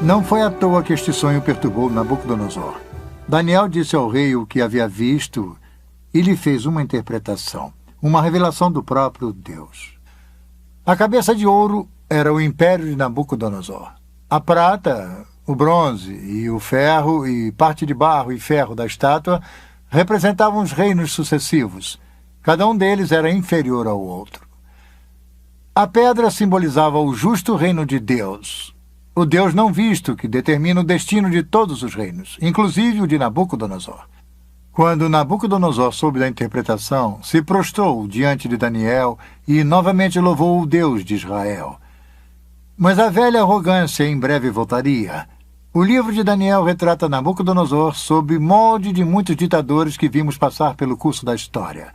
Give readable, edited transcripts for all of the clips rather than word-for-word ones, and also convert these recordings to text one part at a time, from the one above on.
Não foi à toa que este sonho perturbou Nabucodonosor. Daniel disse ao rei o que havia visto e lhe fez uma interpretação, uma revelação do próprio Deus. A cabeça de ouro era o império de Nabucodonosor. A prata, o bronze e o ferro e parte de barro e ferro da estátua representavam os reinos sucessivos. Cada um deles era inferior ao outro. A pedra simbolizava o justo reino de Deus, o Deus não visto que determina o destino de todos os reinos, inclusive o de Nabucodonosor. Quando Nabucodonosor soube da interpretação, se prostrou diante de Daniel e novamente louvou o Deus de Israel. Mas a velha arrogância em breve voltaria. O livro de Daniel retrata Nabucodonosor sob molde de muitos ditadores que vimos passar pelo curso da história.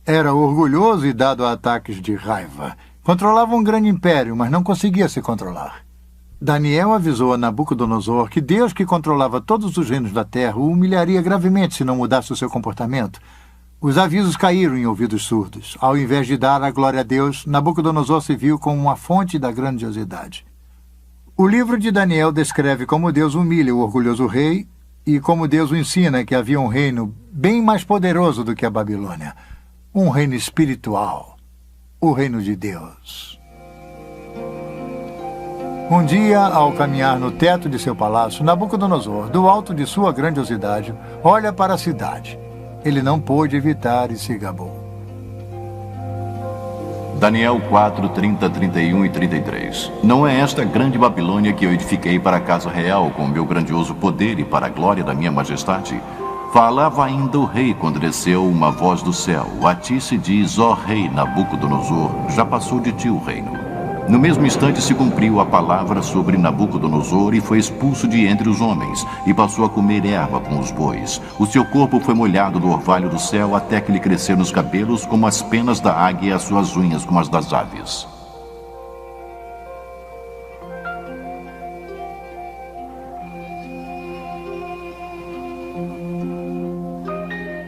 Era orgulhoso e dado a ataques de raiva. Controlava um grande império, mas não conseguia se controlar. Daniel avisou a Nabucodonosor que Deus, que controlava todos os reinos da terra, o humilharia gravemente se não mudasse o seu comportamento. Os avisos caíram em ouvidos surdos. Ao invés de dar a glória a Deus, Nabucodonosor se viu como uma fonte da grandiosidade. O livro de Daniel descreve como Deus humilha o orgulhoso rei e como Deus o ensina que havia um reino bem mais poderoso do que a Babilônia. Um reino espiritual, o reino de Deus. Um dia, ao caminhar no teto de seu palácio, Nabucodonosor, do alto de sua grandiosidade, olha para a cidade. Ele não pôde evitar e se gabou. Daniel 4, 30, 31 e 33. Não é esta grande Babilônia que eu edifiquei para a casa real com meu grandioso poder e para a glória da minha majestade? Falava ainda o rei quando desceu uma voz do céu. A ti se diz, ó rei Nabucodonosor, já passou de ti o reino. No mesmo instante se cumpriu a palavra sobre Nabucodonosor e foi expulso de entre os homens e passou a comer erva com os bois. O seu corpo foi molhado do orvalho do céu até que lhe cresceram os cabelos como as penas da águia e as suas unhas como as das aves.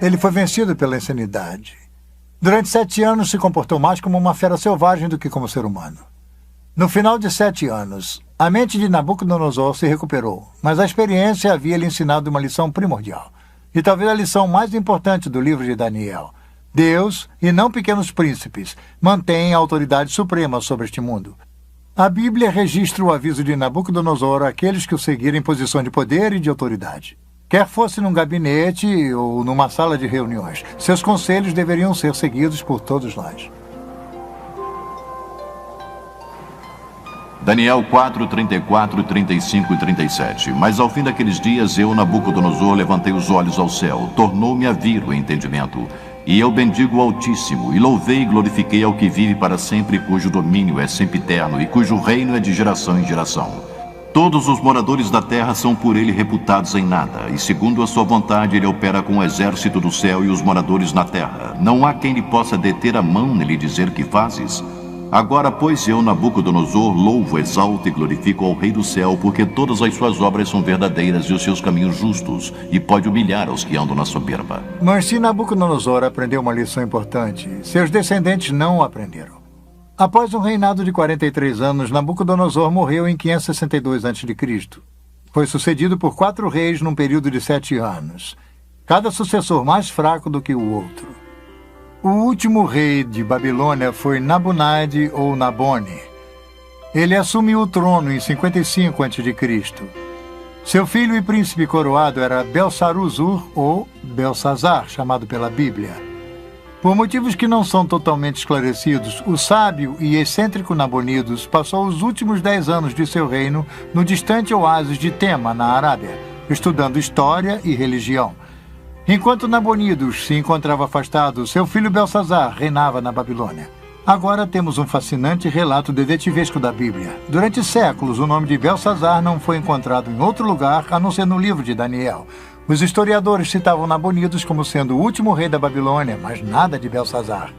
Ele foi vencido pela insanidade. Durante 7 anos se comportou mais como uma fera selvagem do que como ser humano. No final de 7 anos, a mente de Nabucodonosor se recuperou, mas a experiência havia lhe ensinado uma lição primordial, e talvez a lição mais importante do livro de Daniel. Deus, e não pequenos príncipes, mantém a autoridade suprema sobre este mundo. A Bíblia registra o aviso de Nabucodonosor àqueles que o seguirem em posição de poder e de autoridade. Quer fosse num gabinete ou numa sala de reuniões, seus conselhos deveriam ser seguidos por todos nós. Daniel 4, 34, 35 e 37. Mas ao fim daqueles dias, eu, Nabucodonosor, levantei os olhos ao céu, tornou-me a vir o entendimento. E eu bendigo o Altíssimo, e louvei e glorifiquei ao que vive para sempre, cujo domínio é sempiterno, e cujo reino é de geração em geração. Todos os moradores da terra são por ele reputados em nada, e segundo a sua vontade ele opera com o exército do céu e os moradores na terra. Não há quem lhe possa deter a mão nem lhe dizer que fazes. Agora, pois, eu, Nabucodonosor, louvo, exalto e glorifico ao Rei do céu, porque todas as suas obras são verdadeiras e os seus caminhos justos, e pode humilhar aos que andam na soberba. Mas se Nabucodonosor aprendeu uma lição importante, seus descendentes não aprenderam. Após um reinado de 43 anos, Nabucodonosor morreu em 562 a.C. Foi sucedido por 4 reis num período de 7 anos, cada sucessor mais fraco do que o outro. O último rei de Babilônia foi Nabonide ou Nabone. Ele assumiu o trono em 55 a.C. Seu filho e príncipe coroado era Belsaruzur ou Belsazar, chamado pela Bíblia. Por motivos que não são totalmente esclarecidos, o sábio e excêntrico Nabonidos passou os últimos 10 anos de seu reino no distante oásis de Tema, na Arábia, estudando história e religião. Enquanto Nabonidos se encontrava afastado, seu filho Belsazar reinava na Babilônia. Agora temos um fascinante relato detetivesco da Bíblia. Durante séculos, o nome de Belsazar não foi encontrado em outro lugar a não ser no livro de Daniel. Os historiadores citavam Nabonidos como sendo o último rei da Babilônia, mas nada de Belsazar.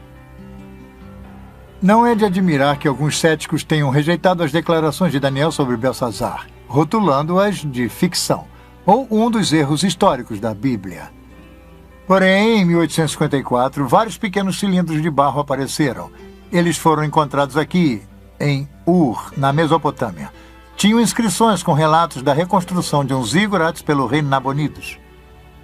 Não é de admirar que alguns céticos tenham rejeitado as declarações de Daniel sobre Belsazar, rotulando-as de ficção, ou um dos erros históricos da Bíblia. Porém, em 1854, vários pequenos cilindros de barro apareceram. Eles foram encontrados aqui, em Ur, na Mesopotâmia. tinham inscrições com relatos da reconstrução de um zigurates pelo rei Nabonidos.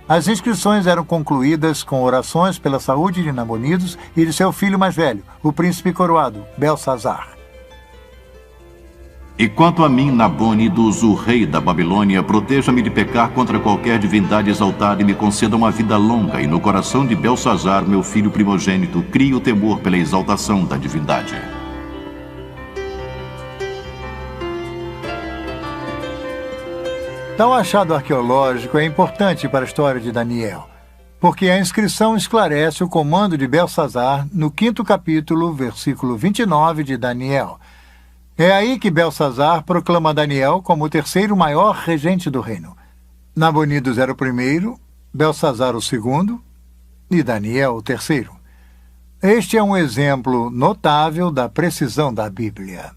As inscrições eram concluídas com orações pela saúde de Nabonidos e de seu filho mais velho, o príncipe coroado, Belsazar. E quanto a mim, Nabonidos, o rei da Babilônia, proteja-me de pecar contra qualquer divindade exaltada e me conceda uma vida longa, e no coração de Belsazar, meu filho primogênito, crie o temor pela exaltação da divindade. Tal achado arqueológico é importante para a história de Daniel, porque a inscrição esclarece o comando de Belsazar no 5º capítulo, versículo 29 de Daniel. É aí que Belsazar proclama Daniel como o terceiro maior regente do reino. Nabonidos era o primeiro, Belsazar o segundo e Daniel o terceiro. Este é um exemplo notável da precisão da Bíblia.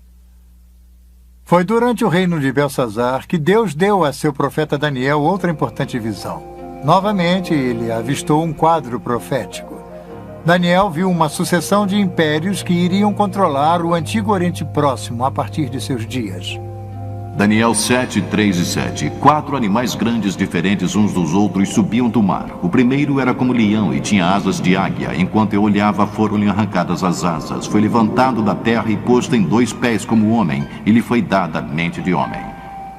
Foi durante o reino de Belsazar que Deus deu a seu profeta Daniel outra importante visão. Novamente, ele avistou um quadro profético. Daniel viu uma sucessão de impérios que iriam controlar o antigo Oriente Próximo a partir de seus dias. Daniel 7, 3 e 7. 4 animais grandes diferentes uns dos outros subiam do mar. O primeiro era como leão e tinha asas de águia. Enquanto eu olhava, foram-lhe arrancadas as asas. Foi levantado da terra e posto em 2 pés como homem, e lhe foi dada a mente de homem.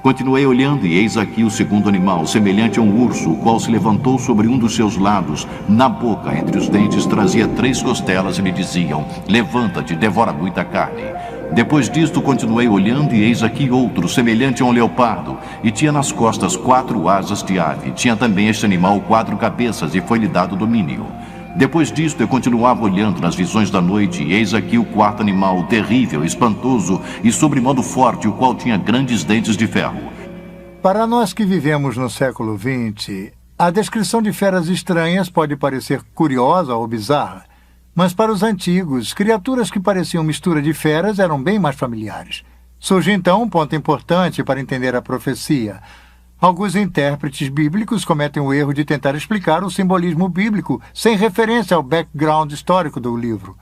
Continuei olhando, e eis aqui o segundo animal, semelhante a um urso, o qual se levantou sobre um dos seus lados. Na boca, entre os dentes, trazia 3 costelas e me diziam: levanta-te, devora muita carne. Depois disto, continuei olhando, e eis aqui outro, semelhante a um leopardo, e tinha nas costas 4 asas de ave. Tinha também este animal 4 cabeças, e foi-lhe dado domínio. Depois disto, eu continuava olhando nas visões da noite, e eis aqui o 4º animal, terrível, espantoso e sobremodo forte, o qual tinha grandes dentes de ferro. Para nós que vivemos no século XX, a descrição de feras estranhas pode parecer curiosa ou bizarra, mas para os antigos, criaturas que pareciam mistura de feras eram bem mais familiares. Surge então um ponto importante para entender a profecia. Alguns intérpretes bíblicos cometem o erro de tentar explicar o simbolismo bíblico sem referência ao background histórico do livro.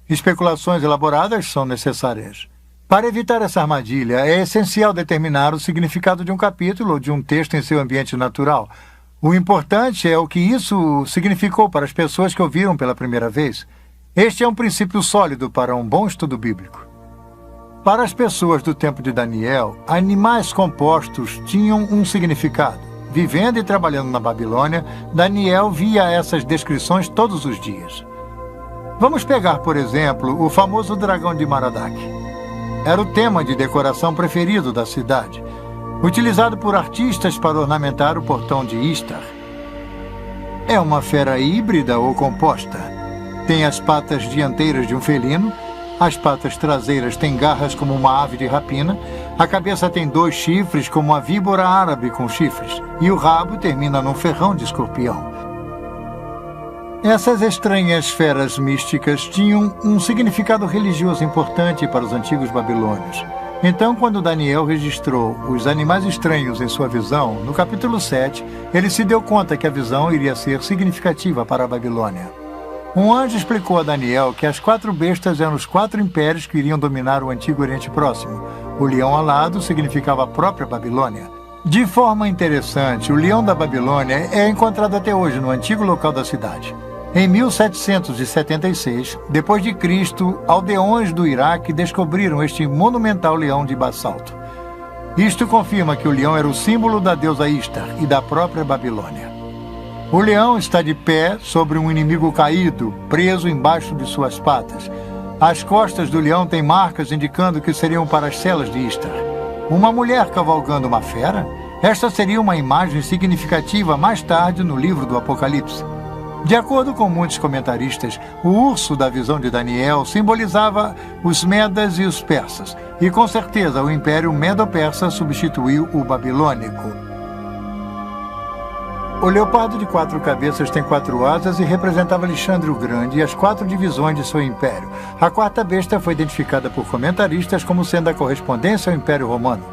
Especulações elaboradas são necessárias. Para evitar essa armadilha, é essencial determinar o significado de um capítulo ou de um texto em seu ambiente natural. O importante é o que isso significou para as pessoas que ouviram pela primeira vez. Este é um princípio sólido para um bom estudo bíblico. Para as pessoas do tempo de Daniel, animais compostos tinham um significado. Vivendo e trabalhando na Babilônia, Daniel via essas descrições todos os dias. Vamos pegar, por exemplo, o famoso dragão de Merodach. Era o tema de decoração preferido da cidade, utilizado por artistas para ornamentar o portão de Istar. É uma fera híbrida ou composta. Tem as patas dianteiras de um felino, as patas traseiras têm garras como uma ave de rapina, a cabeça tem 2 chifres como uma víbora árabe com chifres, e o rabo termina num ferrão de escorpião. Essas estranhas feras místicas tinham um significado religioso importante para os antigos babilônios. Então, quando Daniel registrou os animais estranhos em sua visão, no capítulo 7, ele se deu conta que a visão iria ser significativa para a Babilônia. Um anjo explicou a Daniel que as 4 bestas eram os 4 impérios que iriam dominar o antigo Oriente Próximo. O leão alado significava a própria Babilônia. De forma interessante, o leão da Babilônia é encontrado até hoje no antigo local da cidade. Em 1776, depois de Cristo, aldeões do Iraque descobriram este monumental leão de basalto. Isto confirma que o leão era o símbolo da deusa Istar e da própria Babilônia. O leão está de pé sobre um inimigo caído, preso embaixo de suas patas. As costas do leão têm marcas indicando que seriam para as celas de Istar. Uma mulher cavalgando uma fera? Esta seria uma imagem significativa mais tarde no livro do Apocalipse. De acordo com muitos comentaristas, o urso da visão de Daniel simbolizava os medas e os persas, e com certeza o Império Medo-Persa substituiu o babilônico. O leopardo de 4 cabeças tem 4 asas e representava Alexandre o Grande e as 4 divisões de seu império. A 4ª besta foi identificada por comentaristas como sendo a correspondência ao Império Romano.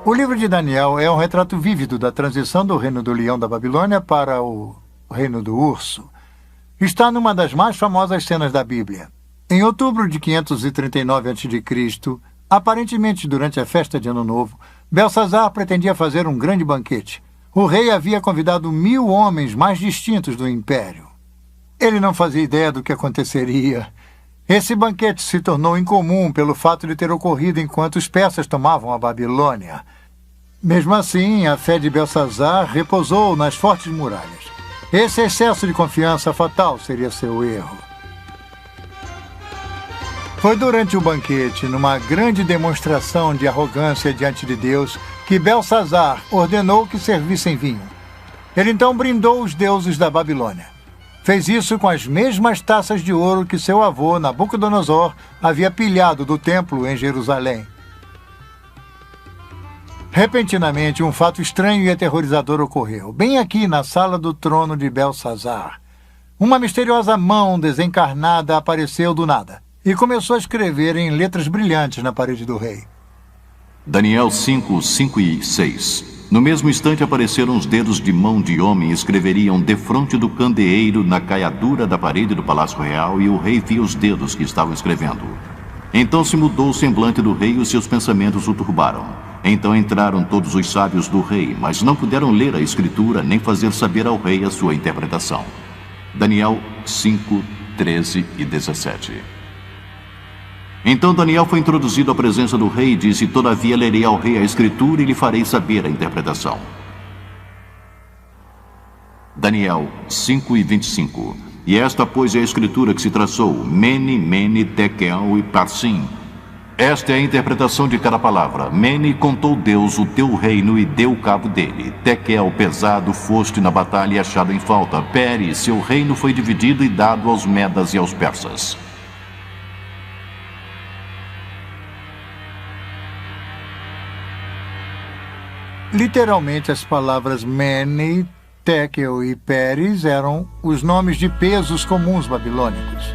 O livro de Daniel é um retrato vívido da transição do reino do leão da Babilônia para o reino do urso. Está numa das mais famosas cenas da Bíblia. Em outubro de 539 a.C., Aparentemente, durante a festa de Ano Novo, Belsazar pretendia fazer um grande banquete. O rei havia convidado 1000 homens mais distintos do império. Ele não fazia ideia do que aconteceria. Esse banquete se tornou incomum pelo fato de ter ocorrido enquanto os persas tomavam a Babilônia. Mesmo assim, a fé de Belsazar repousou nas fortes muralhas. Esse excesso de confiança fatal seria seu erro. Foi durante o banquete, numa grande demonstração de arrogância diante de Deus, que Belsazar ordenou que servissem vinho. Ele então brindou os deuses da Babilônia. Fez isso com as mesmas taças de ouro que seu avô, Nabucodonosor, havia pilhado do templo em Jerusalém. Repentinamente, um fato estranho e aterrorizador ocorreu, bem aqui na sala do trono de Belsazar. Uma misteriosa mão desencarnada apareceu do nada e começou a escrever em letras brilhantes na parede do rei. Daniel 5, 5 e 6. No mesmo instante apareceram os dedos de mão de homem e escreveriam defronte do candeeiro na caiadura da parede do palácio real, e o rei via os dedos que estavam escrevendo. Então se mudou o semblante do rei e os seus pensamentos o turbaram. Então entraram todos os sábios do rei, mas não puderam ler a escritura nem fazer saber ao rei a sua interpretação. Daniel 5, 13 e 17. Então Daniel foi introduzido à presença do rei e disse: todavia lerei ao rei a escritura e lhe farei saber a interpretação. Daniel 5 e 25. E esta, pois, é a escritura que se traçou: Mene, Mene, Tekel e Parsim. Esta é a interpretação de cada palavra. Mene, contou Deus o teu reino e deu cabo dele. Tekel, pesado, foste na batalha e achado em falta. Pere, seu reino foi dividido e dado aos medas e aos persas. Literalmente, as palavras Mene, Tekel e Peres eram os nomes de pesos comuns babilônicos.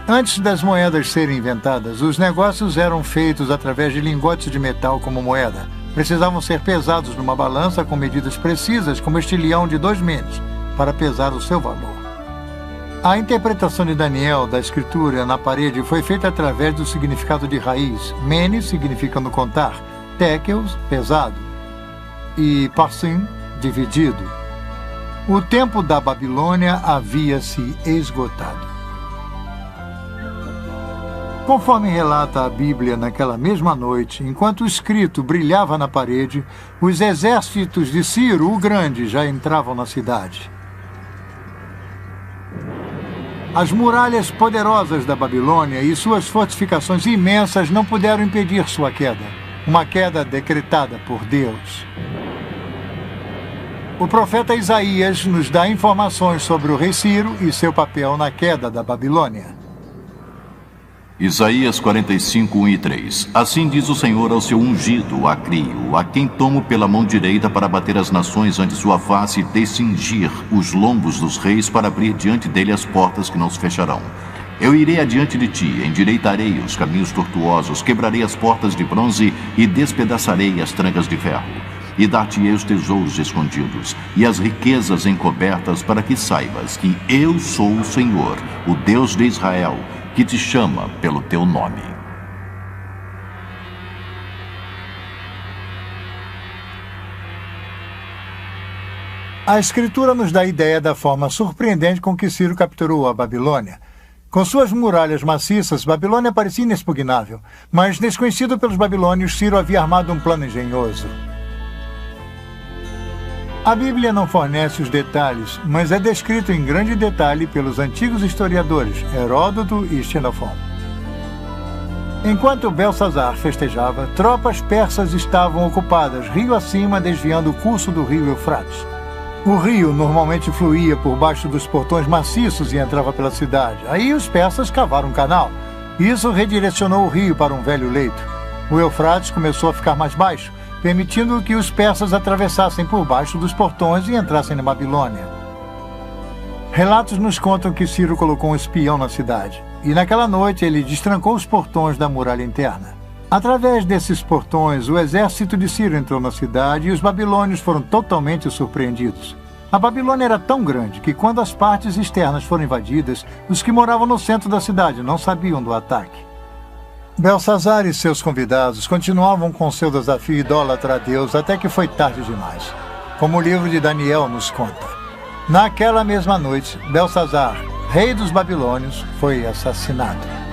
Antes das moedas serem inventadas, os negócios eram feitos através de lingotes de metal como moeda. Precisavam ser pesados numa balança com medidas precisas, como estilhão de 2 menes, para pesar o seu valor. A interpretação de Daniel da escritura na parede foi feita através do significado de raiz. Mene, significando contar, Tekel, pesado, e Parsim, dividido. O tempo da Babilônia havia se esgotado. Conforme relata a Bíblia, naquela mesma noite, enquanto o escrito brilhava na parede, os exércitos de Ciro o Grande já entravam na cidade. As muralhas poderosas da Babilônia e suas fortificações imensas não puderam impedir sua queda. Uma queda decretada por Deus. O profeta Isaías nos dá informações sobre o rei Ciro e seu papel na queda da Babilônia. Isaías 45, 1 e 3. Assim diz o Senhor ao seu ungido, a Crio, a quem tomo pela mão direita para bater as nações ante sua face e descingir os lombos dos reis, para abrir diante dele as portas que não se fecharão. Eu irei adiante de ti, endireitarei os caminhos tortuosos, quebrarei as portas de bronze e despedaçarei as trancas de ferro. E dar-te-ei os tesouros escondidos e as riquezas encobertas, para que saibas que eu sou o Senhor, o Deus de Israel, que te chama pelo teu nome. A Escritura nos dá a ideia da forma surpreendente com que Ciro capturou a Babilônia. Com suas muralhas maciças, Babilônia parecia inexpugnável, mas, desconhecido pelos babilônios, Ciro havia armado um plano engenhoso. A Bíblia não fornece os detalhes, mas é descrito em grande detalhe pelos antigos historiadores Heródoto e Xenofon. Enquanto Belsazar festejava, tropas persas estavam ocupadas rio acima, desviando o curso do rio Eufrates. O rio normalmente fluía por baixo dos portões maciços e entrava pela cidade. Aí os persas cavaram um canal. Isso redirecionou o rio para um velho leito. O Eufrates começou a ficar mais baixo, permitindo que os persas atravessassem por baixo dos portões e entrassem na Babilônia. Relatos nos contam que Ciro colocou um espião na cidade, e naquela noite ele destrancou os portões da muralha interna. Através desses portões, o exército de Ciro entrou na cidade e os babilônios foram totalmente surpreendidos. A Babilônia era tão grande que, quando as partes externas foram invadidas, os que moravam no centro da cidade não sabiam do ataque. Belsazar e seus convidados continuavam com seu desafio idólatra a Deus até que foi tarde demais, como o livro de Daniel nos conta. Naquela mesma noite, Belsazar, rei dos babilônios, foi assassinado.